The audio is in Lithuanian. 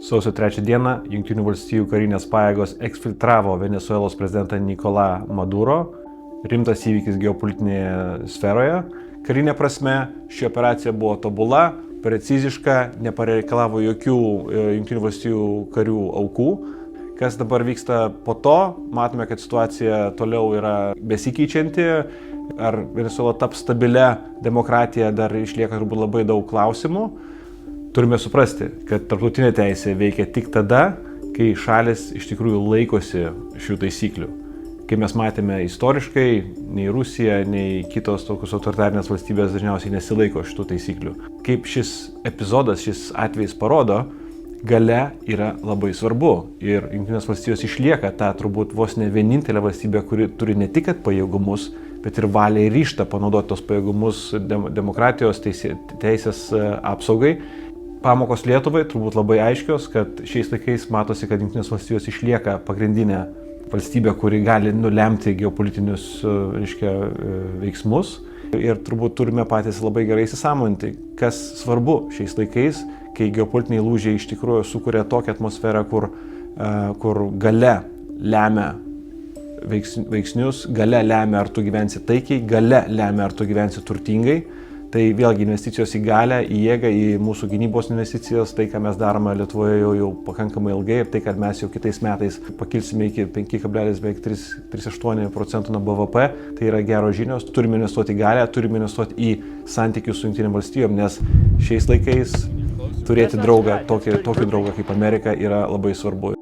Sausio 3 dieną Jungtinių valstijų karinės pajėgos eksfiltravo Venesuelos prezidentą Nicolás Maduro. Rimtas įvykis geopolitinėje sferoje. Karinė prasme ši operacija buvo tobula, preciziška, nepareikalavo jokių Jungtinių valstijų karių aukų. Kas dabar vyksta po to, matome, kad situacija toliau yra besikeičianti. Ar Venesuela taps stabilia demokratija, dar išlieka turbūt labai daug klausimų. Turime suprasti, kad tarptautinė teisė veikia tik tada, kai šalis iš tikrųjų laikosi šių taisyklių. Kai mes matėme istoriškai, nei Rusija, nei kitos tokios autoritarinės valstybės dažniausiai nesilaiko šitų taisyklių. Kaip šis epizodas, šis atvejis parodo, galia yra labai svarbu. Ir Jungtinės valstijos išlieka ta turbūt vos ne vienintelė valstybė, kuri turi ne tik pajėgumus, bet ir valią ir ryžtą panaudoti tos pajėgumus demokratijos teisės apsaugai. Pamokos Lietuvai turbūt labai aiškios, kad šiais laikais matosi, kad Jungtinės valstijos išlieka pagrindinė valstybė, kuri gali nulemti geopolitinius veiksmus. Ir turbūt turime patys labai gerai įsisąmoninti, kas svarbu šiais laikais, kai geopolitiniai lūžiai iš tikrųjų sukuria tokią atmosferą, kur galia lemia veiksnius, galia lemia, ar tu gyvensi taikiai, galia lemia, ar tu gyvensi turtingai. Tai vėlgi investicijos į galią, į jėgą, į mūsų gynybos investicijas, tai, ką mes darome Lietuvoje jau pakankamai ilgai ir tai, kad mes jau kitais metais pakilsime iki 5,38% nuo BVP, tai yra geros žinios. Turime investuoti į galią, turime investuoti į santykius su Jungtinėm valstijom, nes šiais laikais turėti draugą, tokį draugą kaip Amerika yra labai svarbu.